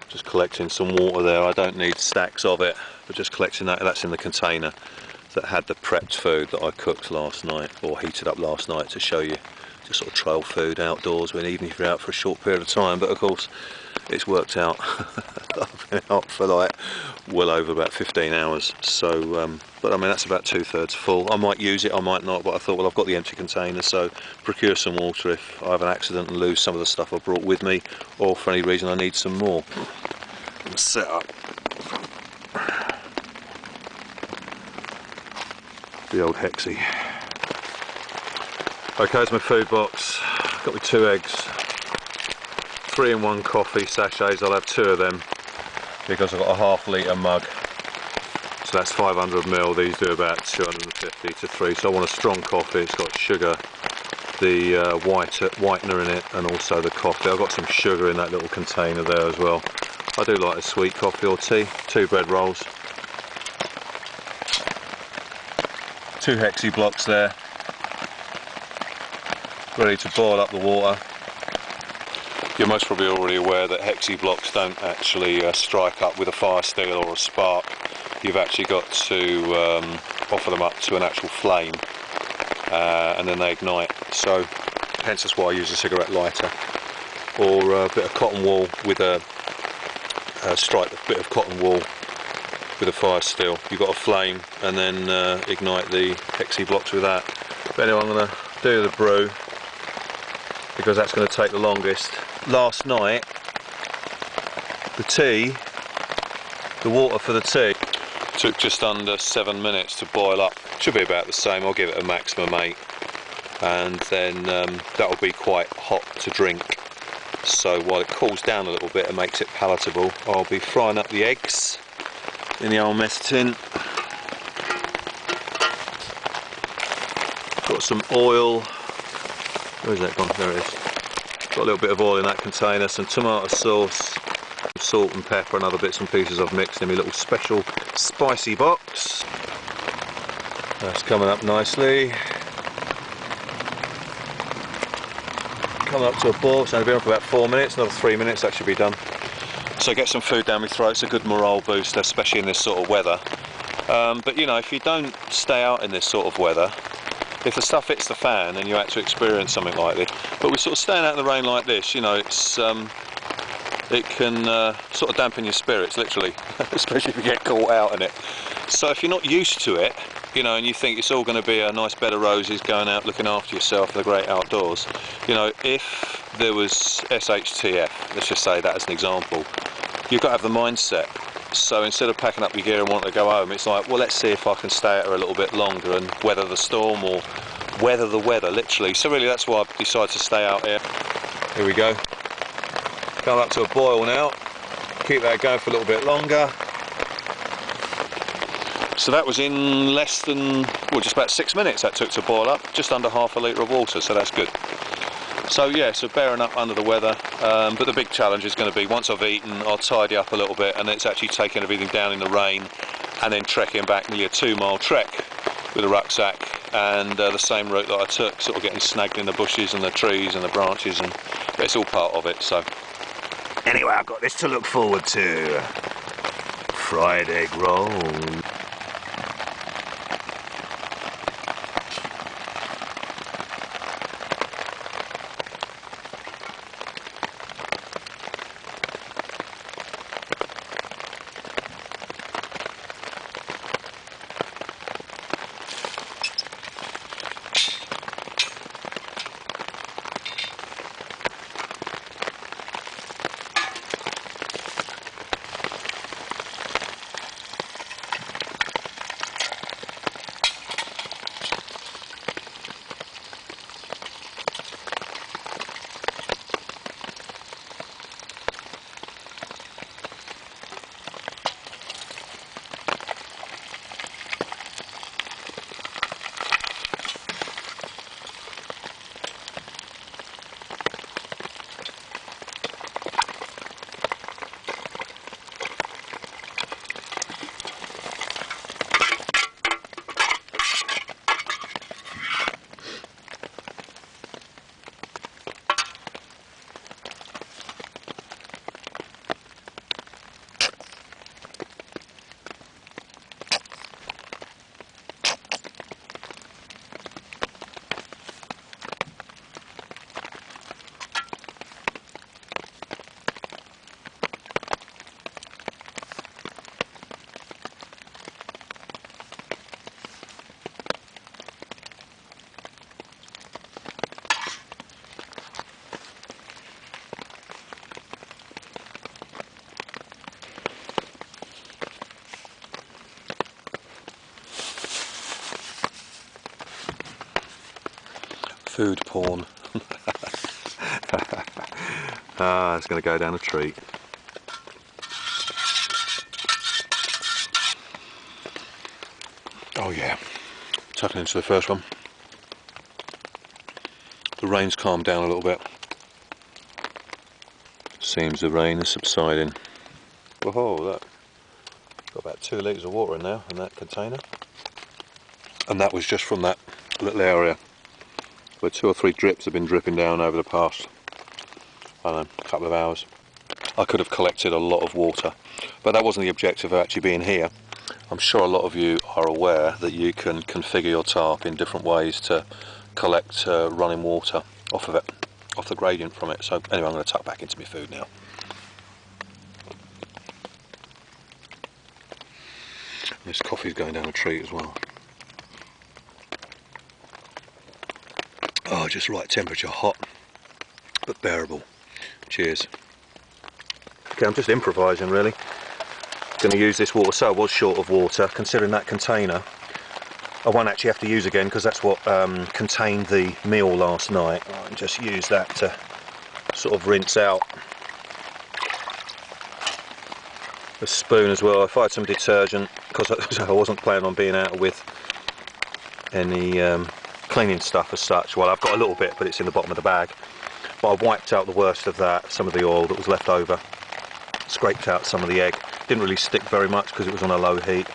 Just collecting some water there. I don't need stacks of it, but just collecting that. That's in the container that had the prepped food that I cooked last night, or heated up last night, to show you just sort of trail food outdoors, when even if you're out for a short period of time. But of course it's worked out. I've been out for like well over about 15 hours, so but I mean that's about 2/3 full. I might use it, I might not, but I thought, well, I've got the empty container, so procure some water if I have an accident and lose some of the stuff I brought with me, or for any reason I need some more. Set up the old Hexi. Okay, there's my food box. Got me 2 eggs, 3-in-1 coffee sachets. I'll have 2 of them because I've got a ½ litre mug, so that's 500ml. These do about 250 to 3. So I want a strong coffee. It's got sugar, the whitener in it, and also the coffee. I've got some sugar in that little container there as well. I do like a sweet coffee or tea. 2 bread rolls, 2 Hexi blocks there, ready to boil up the water. You're most probably already aware that Hexi blocks don't actually strike up with a fire steel or a spark. You've actually got to offer them up to an actual flame, and then they ignite. So hence that's why I use a cigarette lighter, or a bit of cotton wool with a strike a bit of cotton wool with a fire steel. You've got a flame, and then ignite the Hexi blocks with that. But anyway, I'm going to do the brew because that's going to take the longest. Last night, the water for the tea took just under 7 minutes to boil up. Should be about the same. I'll give it a maximum 8, and then that'll be quite hot to drink. So while it cools down a little bit and makes it palatable, I'll be frying up the eggs in the old mess tin. Got some oil. Where's that gone? There it is. Got a little bit of oil in that container, some tomato sauce, salt and pepper and other bits and pieces I've mixed in my little special spicy box. That's coming up nicely. Coming up to a boil, so I've been on for about 4 minutes, another 3 minutes, that should be done. So get some food down my throat. It's a good morale booster, especially in this sort of weather. But you know, if you don't stay out in this sort of weather, if the stuff hits the fan and you actually experience something like this, but we're sort of staying out in the rain like this, you know, it's it can sort of dampen your spirits, literally, especially if you get caught out in it. So if you're not used to it, you know, and you think it's all going to be a nice bed of roses, going out looking after yourself in the great outdoors, you know, if there was SHTF, let's just say that as an example, you've got to have the mindset. So instead of packing up your gear and wanting to go home, it's like, well, let's see if I can stay out here a little bit longer and weather the storm, or weather the weather, literally. So really that's why I decided to stay out here. Here we go. Come up to a boil now. Keep that going for a little bit longer. So that was in less than, well, just about 6 minutes that took to boil up, just under ½ litre of water, so that's good. So yeah, so bearing up under the weather, but the big challenge is going to be, once I've eaten, I'll tidy up a little bit, and it's actually taking everything down in the rain and then trekking back nearly a 2-mile trek with a rucksack, and the same route that I took, sort of getting snagged in the bushes and the trees and the branches, and but it's all part of it. So anyway, I've got this to look forward to. Fried egg roll. Food porn. Ah, it's going to go down a treat. Oh yeah, tucking into the first one. The rain's calmed down a little bit. Seems the rain is subsiding. Whoa, look. Got about 2 litres of water in there in that container. And that was just from that little area where 2 or 3 drips have been dripping down over the past, I don't know, couple of hours. I could have collected a lot of water, but that wasn't the objective of actually being here. I'm sure a lot of you are aware that you can configure your tarp in different ways to collect running water off of it, off the gradient from it. So anyway, I'm going to tuck back into my food now. This coffee's going down a treat as well. Oh, just right temperature, hot but bearable. Cheers. Okay, I'm just improvising really. Going to use this water, so I was short of water. Considering that container I won't actually have to use again because that's what contained the meal last night. I'll just use that to sort of rinse out. A spoon as well. If I had some detergent, because I wasn't planning on being out with any cleaning stuff as such. Well, I've got a little bit, but it's in the bottom of the bag. But I wiped out the worst of that, some of the oil that was left over. Scraped out some of the egg. Didn't really stick very much because it was on a low heat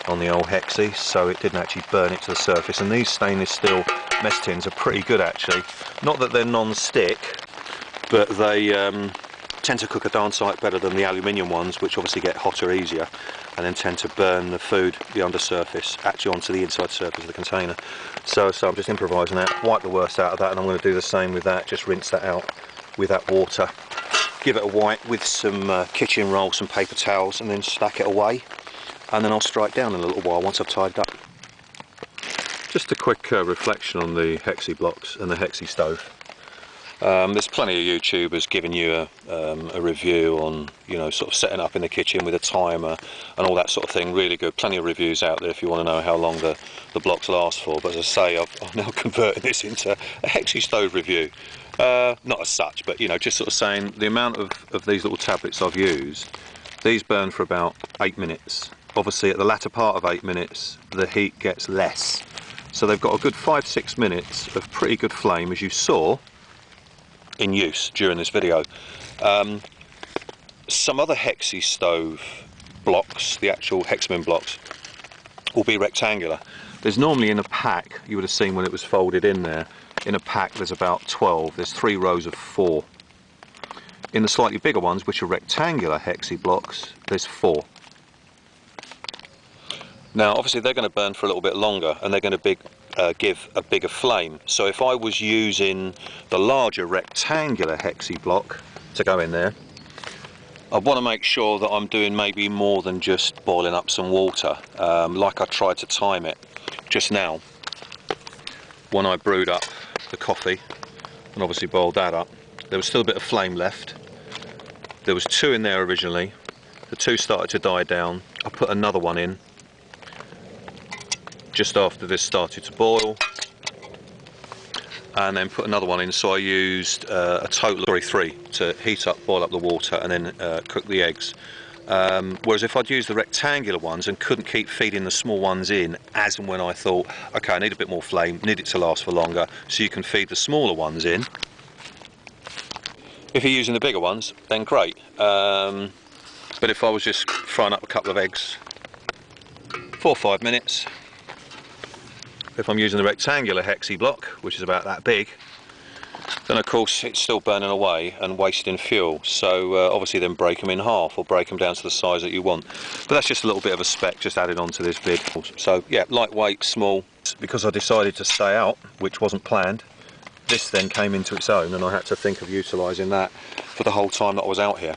on the old Hexi, so it didn't actually burn it to the surface. And these stainless steel mess tins are pretty good actually. Not that they're non-stick, but they tend to cook a darn sight better than the aluminium ones, which obviously get hotter easier and then tend to burn the food, the undersurface, actually onto the inside surface of the container. So I'm just improvising that, wipe the worst out of that, and I'm going to do the same with that, just rinse that out with that water. Give it a wipe with some kitchen roll, some paper towels, and then stack it away. And then I'll strike down in a little while once I've tidied up. Just a quick reflection on the Hexi blocks and the Hexi stove. There's plenty of YouTubers giving you a review on, you know, sort of setting up in the kitchen with a timer and all that sort of thing. Really good. Plenty of reviews out there if you want to know how long the blocks last for. But as I say, I'm now converting this into a Hexi stove review. Not as such, but you know, just sort of saying the amount of these little tablets I've used. These burn for about 8 minutes. Obviously at the latter part of 8 minutes the heat gets less. So they've got a good 5-6 minutes of pretty good flame, as you saw in use during this video. Some other Hexi stove blocks, the actual hexamine blocks, will be rectangular. There's normally in a pack, you would have seen when it was folded in there, in a pack there's about 12, there's 3 rows of 4. In the slightly bigger ones, which are rectangular Hexi blocks, there's 4. Now obviously they're going to burn for a little bit longer and they're going to give a bigger flame. So if I was using the larger rectangular Hexi block to go in there, I want to make sure that I'm doing maybe more than just boiling up some water, like I tried to time it just now when I brewed up the coffee and obviously boiled that up. There was still a bit of flame left. There was 2 in there originally. The 2 started to die down. I put another one in just after this started to boil, and then put another one in, so I used a total of 3 to heat up, boil up the water and then cook the eggs. Whereas if I'd used the rectangular ones and couldn't keep feeding the small ones in as and when I thought, okay, I need a bit more flame, need it to last for longer, so you can feed the smaller ones in. If you're using the bigger ones, then great. But if I was just frying up a couple of eggs, 4 or 5 minutes. If I'm using the rectangular Hexi block, which is about that big, then of course it's still burning away and wasting fuel. So obviously then break them in half or break them down to the size that you want. But that's just a little bit of a spec just added onto this vid. So yeah, lightweight, small. Because I decided to stay out, which wasn't planned, this then came into its own and I had to think of utilising that for the whole time that I was out here.